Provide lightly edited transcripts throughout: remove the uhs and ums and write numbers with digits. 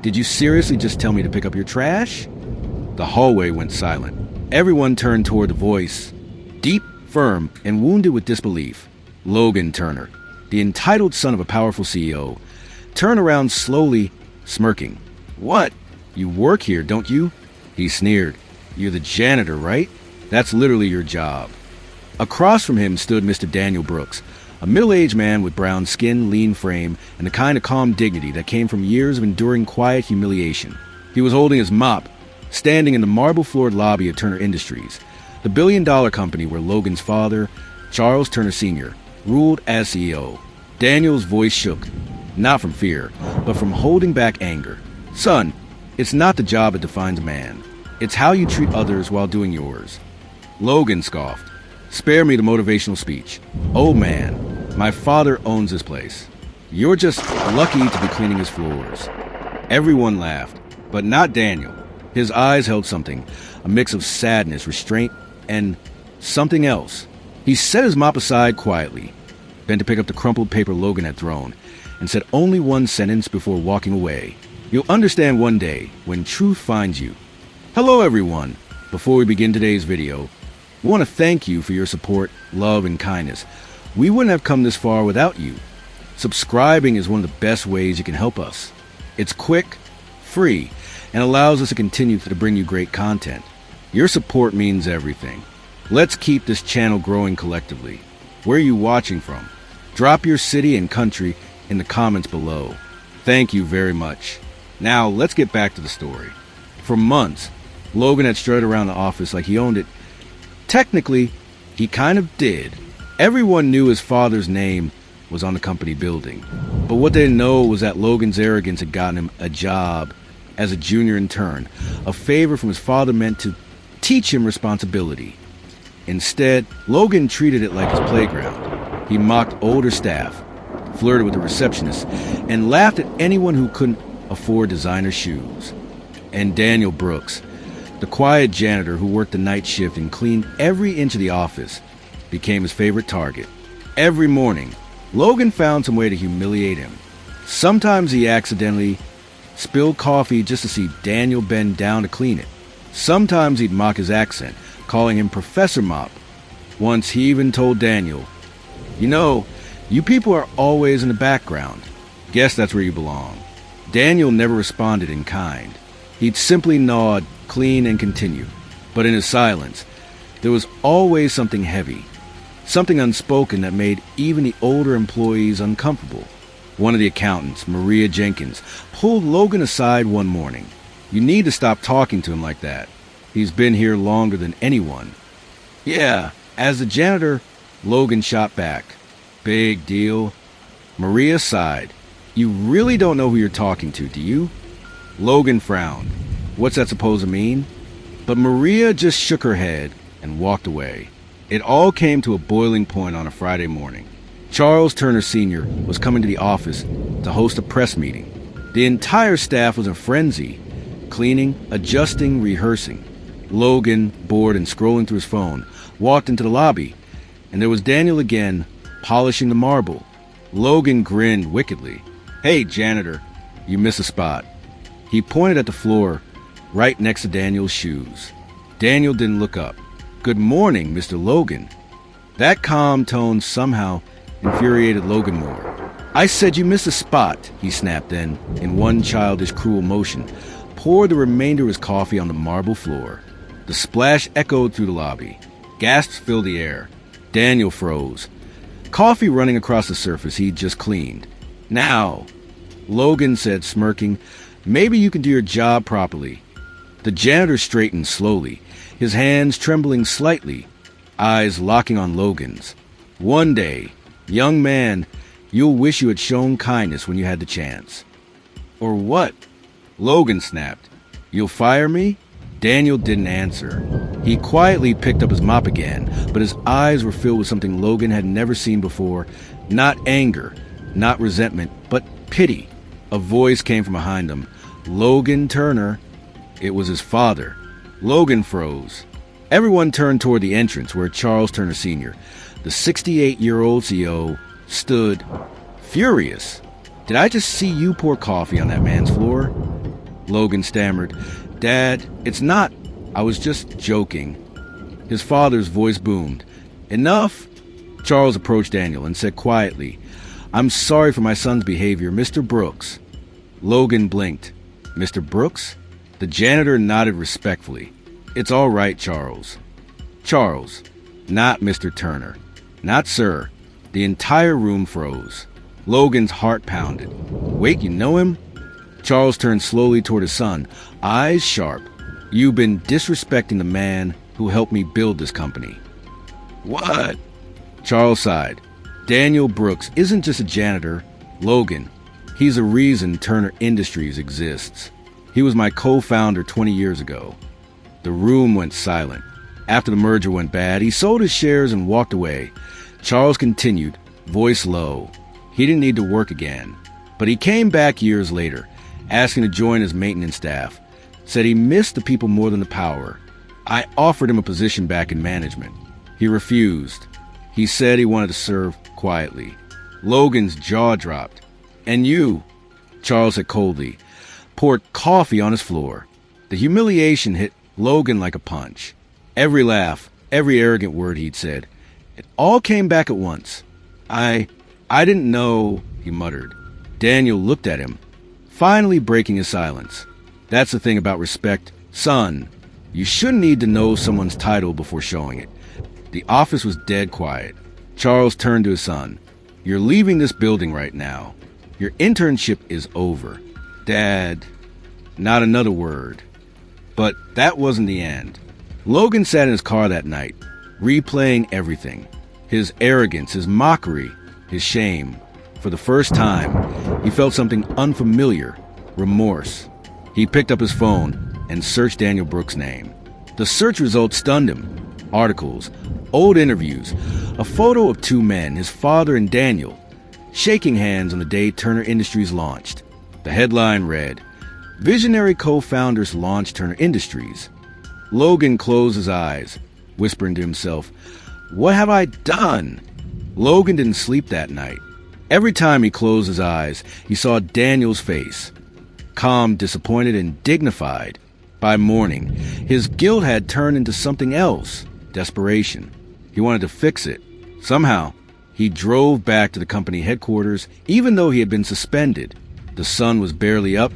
Did you seriously just tell me to pick up your trash? The hallway went silent. Everyone turned toward the voice, deep, firm, and wounded with disbelief. Logan Turner, the entitled son of a powerful CEO, turned around slowly, smirking. What? You work here, don't you? He sneered. You're the janitor, right? That's literally your job. Across from him stood Mr. Daniel Brooks, a middle-aged man with brown skin, lean frame, and the kind of calm dignity that came from years of enduring quiet humiliation. He was holding his mop, standing in the marble-floored lobby of Turner Industries, the billion-dollar company where Logan's father, Charles Turner Sr., ruled as CEO. Daniel's voice shook, not from fear, but from holding back anger. Son, it's not the job that defines a man. It's how you treat others while doing yours. Logan scoffed. Spare me the motivational speech. Oh man, my father owns this place. You're just lucky to be cleaning his floors. Everyone laughed, but not Daniel. His eyes held something, a mix of sadness, restraint, and something else. He set his mop aside quietly, bent to pick up the crumpled paper Logan had thrown, and said only one sentence before walking away. You'll understand one day when truth finds you. Hello everyone. Before we begin today's video, we want to thank you for your support, love, and kindness. We wouldn't have come this far without you. Subscribing is one of the best ways you can help us. It's quick, free, and allows us to continue to bring you great content. Your support means everything. Let's keep this channel growing collectively. Where are you watching from? Drop your city and country in the comments below. Thank you very much. Now, let's get back to the story. For months, Logan had strutted around the office like he owned it. Technically, he kind of did. Everyone knew his father's name was on the company building. But what they didn't know was that Logan's arrogance had gotten him a job as a junior intern, a favor from his father meant to teach him responsibility. Instead, Logan treated it like his playground. He mocked older staff, flirted with the receptionist, and laughed at anyone who couldn't afford designer shoes. And Daniel Brooks, the quiet janitor who worked the night shift and cleaned every inch of the office, became his favorite target. Every morning, Logan found some way to humiliate him. Sometimes he accidentally spilled coffee just to see Daniel bend down to clean it. Sometimes he'd mock his accent, calling him Professor Mop. Once he even told Daniel, "You know, you people are always in the background. Guess that's where you belong." Daniel never responded in kind. He'd simply nod, clean, and continue. But in his silence, there was always something heavy, something unspoken that made even the older employees uncomfortable. One of the accountants, Maria Jenkins, pulled Logan aside one morning. "You need to stop talking to him like that. He's been here longer than anyone." "Yeah." As the janitor, Logan shot back. "Big deal." Maria sighed. "You really don't know who you're talking to, do you?" Logan frowned. What's that supposed to mean? But Maria just shook her head and walked away. It all came to a boiling point on a Friday morning. Charles Turner Sr. was coming to the office to host a press meeting. The entire staff was in a frenzy, cleaning, adjusting, rehearsing. Logan, bored and scrolling through his phone, walked into the lobby, and there was Daniel again, polishing the marble. Logan grinned wickedly. "Hey, janitor, you missed a spot." He pointed at the floor, right next to Daniel's shoes. Daniel didn't look up. "Good morning, Mr. Logan." That calm tone somehow infuriated Logan more. "I said you missed a spot," he snapped then, in one childish, cruel motion, poured the remainder of his coffee on the marble floor. The splash echoed through the lobby. Gasps filled the air. Daniel froze. Coffee running across the surface he'd just cleaned. "Now," Logan said, smirking, "maybe you can do your job properly." The janitor straightened slowly, his hands trembling slightly, eyes locking on Logan's. "One day, young man, you'll wish you had shown kindness when you had the chance." "Or what?" Logan snapped. "You'll fire me?" Daniel didn't answer. He quietly picked up his mop again, but his eyes were filled with something Logan had never seen before. Not anger, not resentment, but pity. A voice came from behind him. "Logan Turner." It was his father. Logan froze. Everyone turned toward the entrance where Charles Turner Sr., the 68-year-old CEO, stood, furious. "Did I just see you pour coffee on that man's floor?" Logan stammered. Dad, it's not. I was just joking. His father's voice boomed. Enough! Charles approached Daniel and said quietly, I'm sorry for my son's behavior, Mr. Brooks. Logan blinked. Mr. Brooks? The janitor nodded respectfully. It's all right, Charles. Charles, not Mr. Turner. Not sir. The entire room froze. Logan's heart pounded. Wait, you know him? Charles turned slowly toward his son, eyes sharp. You've been disrespecting the man who helped me build this company. What? Charles sighed. Daniel Brooks isn't just a janitor. Logan, he's a reason Turner Industries exists. He was my co-founder 20 years ago. The room went silent. After the merger went bad, he sold his shares and walked away. Charles continued, voice low. He didn't need to work again. But he came back years later, asking to join his maintenance staff. Said he missed the people more than the power. I offered him a position back in management. He refused. He said he wanted to serve quietly. Logan's jaw dropped. And you, Charles said coldly, poured coffee on his floor. The humiliation hit Logan like a punch. Every laugh, every arrogant word he'd said. It all came back at once. I didn't know, he muttered. Daniel looked at him, finally breaking his silence. That's the thing about respect. Son, you shouldn't need to know someone's title before showing it. The office was dead quiet. Charles turned to his son. You're leaving this building right now. Your internship is over. Dad, not another word. But that wasn't the end. Logan sat in his car that night, replaying everything. His arrogance, his mockery, his shame. For the first time, he felt something unfamiliar, remorse. He picked up his phone and searched Daniel Brooks' name. The search results stunned him. Articles, old interviews, a photo of two men, his father and Daniel, shaking hands on the day Turner Industries launched. The headline read, Visionary co-founders launch Turner Industries. Logan closed his eyes, whispering to himself, What have I done? Logan didn't sleep that night. Every time he closed his eyes, he saw Daniel's face. Calm, disappointed, and dignified. By morning, his guilt had turned into something else, desperation. He wanted to fix it. Somehow, he drove back to the company headquarters, even though he had been suspended. The sun was barely up,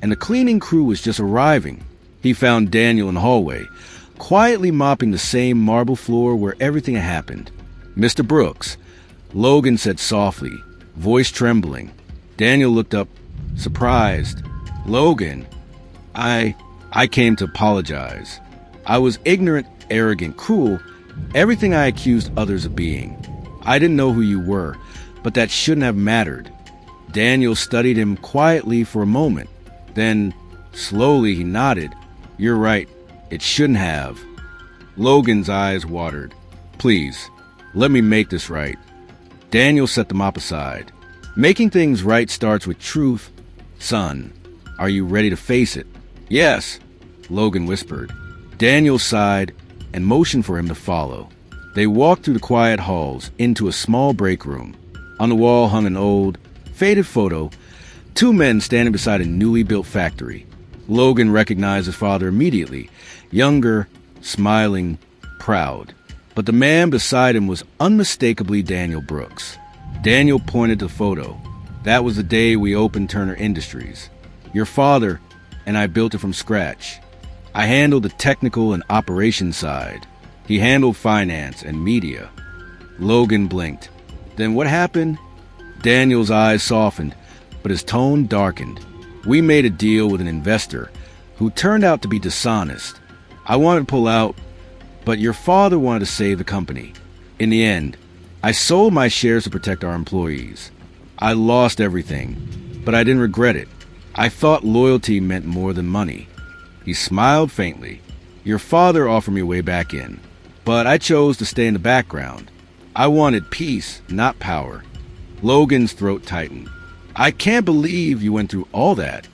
and the cleaning crew was just arriving. He found Daniel in the hallway, quietly mopping the same marble floor where everything had happened. Mr. Brooks, Logan said softly, voice trembling. Daniel looked up, surprised. Logan, I came to apologize. I was ignorant, arrogant, cruel, everything I accused others of being. I didn't know who you were, but that shouldn't have mattered. Daniel studied him quietly for a moment. Then, slowly, he nodded. You're right, it shouldn't have. Logan's eyes watered. Please, let me make this right. Daniel set the mop aside. Making things right starts with truth. Son, are you ready to face it? Yes, Logan whispered. Daniel sighed and motioned for him to follow. They walked through the quiet halls into a small break room. On the wall hung an old, faded photo, two men standing beside a newly built factory. Logan recognized his father immediately, younger, smiling, proud. But the man beside him was unmistakably Daniel Brooks. Daniel pointed to the photo. That was the day we opened Turner Industries. Your father and I built it from scratch. I handled the technical and operations side. He handled finance and media. Logan blinked. Then what happened? Daniel's eyes softened, but his tone darkened. We made a deal with an investor who turned out to be dishonest. I wanted to pull out, but your father wanted to save the company. In the end, I sold my shares to protect our employees. I lost everything, but I didn't regret it. I thought loyalty meant more than money. He smiled faintly. Your father offered me a way back in, but I chose to stay in the background. I wanted peace, not power. Logan's throat tightened. I can't believe you went through all that.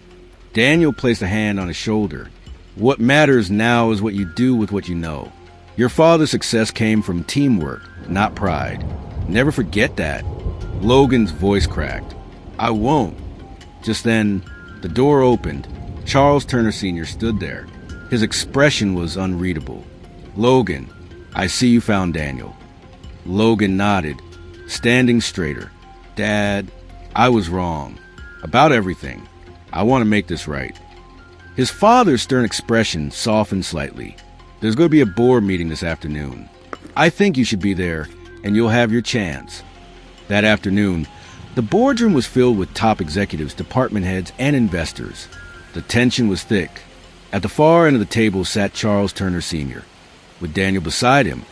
Daniel placed a hand on his shoulder. What matters now is what you do with what you know. Your father's success came from teamwork, not pride. Never forget that. Logan's voice cracked. I won't. Just then, the door opened, Charles Turner Sr. stood there. His expression was unreadable. "Logan, I see you found Daniel." Logan nodded, standing straighter. "Dad, I was wrong. About everything. I want to make this right." His father's stern expression softened slightly. "There's going to be a board meeting this afternoon. I think you should be there, and you'll have your chance." That afternoon, the boardroom was filled with top executives, department heads, and investors. The tension was thick. At the far end of the table sat Charles Turner Sr., with Daniel beside him.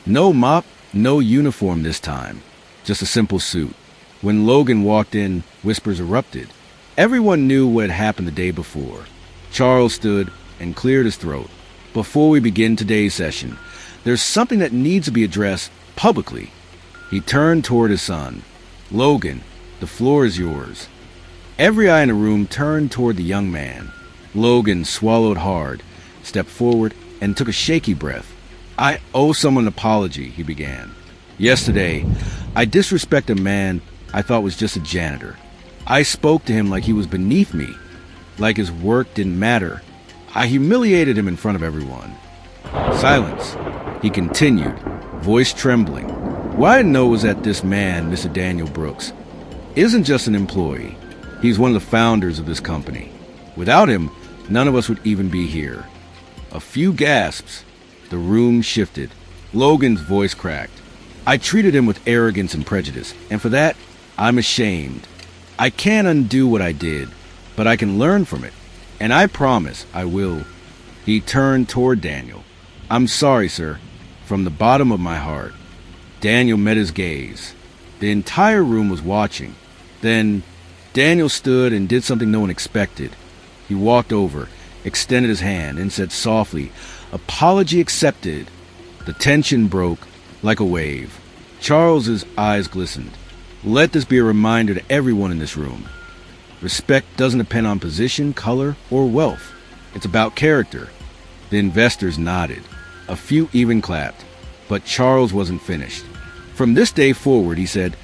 No mop, no uniform this time, just a simple suit. When Logan walked in, whispers erupted. Everyone knew what had happened the day before. Charles stood and cleared his throat. "Before we begin today's session, there's something that needs to be addressed publicly." He turned toward his son. "Logan, the floor is yours." Every eye in the room turned toward the young man. Logan swallowed hard, stepped forward, and took a shaky breath. "I owe someone an apology," he began. "Yesterday, I disrespected a man I thought was just a janitor. I spoke to him like he was beneath me, like his work didn't matter. I humiliated him in front of everyone." Silence. He continued, voice trembling. "What I didn't know was that this man, Mr. Daniel Brooks, isn't just an employee. He's one of the founders of this company. Without him, none of us would even be here." A few gasps. The room shifted. Logan's voice cracked. "I treated him with arrogance and prejudice, and for that, I'm ashamed. I can't undo what I did, but I can learn from it, and I promise I will." He turned toward Daniel. "I'm sorry, sir, from the bottom of my heart." Daniel met his gaze. The entire room was watching. Then Daniel stood and did something no one expected. He walked over, extended his hand, and said softly, "Apology accepted." The tension broke like a wave. Charles's eyes glistened. "Let this be a reminder to everyone in this room. Respect doesn't depend on position, color, or wealth. It's about character." The investors nodded. A few even clapped. But Charles wasn't finished. "From this day forward," he said,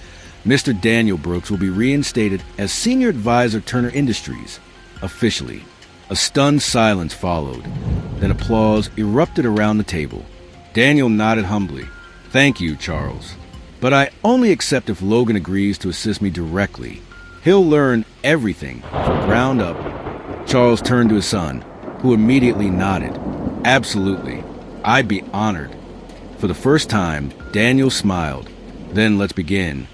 "Mr. Daniel Brooks will be reinstated as Senior Advisor, Turner Industries, officially." A stunned silence followed. Then applause erupted around the table. Daniel nodded humbly. "Thank you, Charles. But I only accept if Logan agrees to assist me directly. He'll learn everything from ground up." Charles turned to his son, who immediately nodded. "Absolutely. I'd be honored." For the first time, Daniel smiled. "Then let's begin."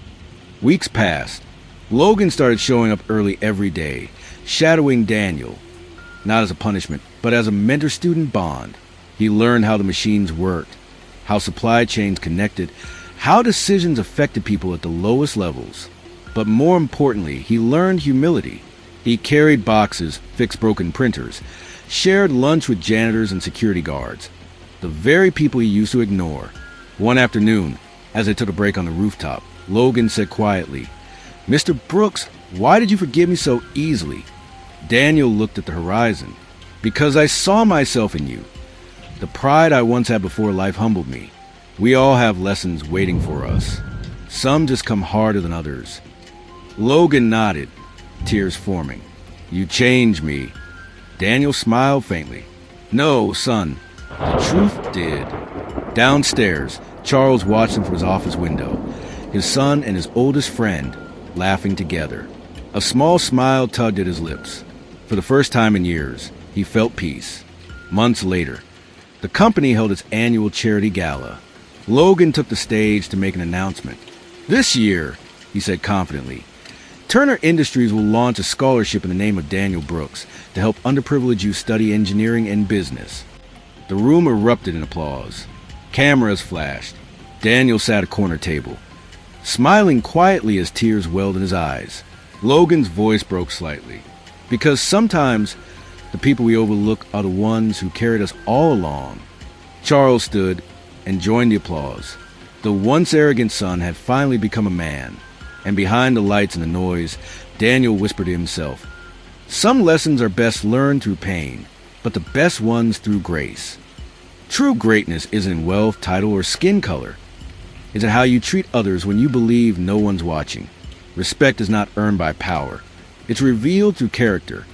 Weeks passed. Logan started showing up early every day, shadowing Daniel. Not as a punishment, but as a mentor-student bond. He learned how the machines worked, how supply chains connected, how decisions affected people at the lowest levels. But more importantly, he learned humility. He carried boxes, fixed broken printers, shared lunch with janitors and security guards, the very people he used to ignore. One afternoon, as they took a break on the rooftop, Logan said quietly, "Mr. Brooks, why did you forgive me so easily?" Daniel looked at the horizon. "Because I saw myself in you. The pride I once had before life humbled me. We all have lessons waiting for us. Some just come harder than others." Logan nodded, tears forming. "You changed me." Daniel smiled faintly. "No, son, the truth did." Downstairs, Charles watched him from his office window, his son and his oldest friend laughing together. A small smile tugged at his lips. For the first time in years, he felt peace. Months later, the company held its annual charity gala. Logan took the stage to make an announcement. "This year," he said confidently, "Turner Industries will launch a scholarship in the name of Daniel Brooks to help underprivileged youth study engineering and business." The room erupted in applause. Cameras flashed. Daniel sat at a corner table, smiling quietly as tears welled in his eyes. Logan's voice broke slightly. "Because sometimes the people we overlook are the ones who carried us all along." Charles stood and joined the applause. The once arrogant son had finally become a man, and behind the lights and the noise, Daniel whispered to himself, "Some lessons are best learned through pain, but the best ones through grace." True greatness isn't in wealth, title, or skin color. It's in how you treat others when you believe no one's watching. Respect is not earned by power. It's revealed through character.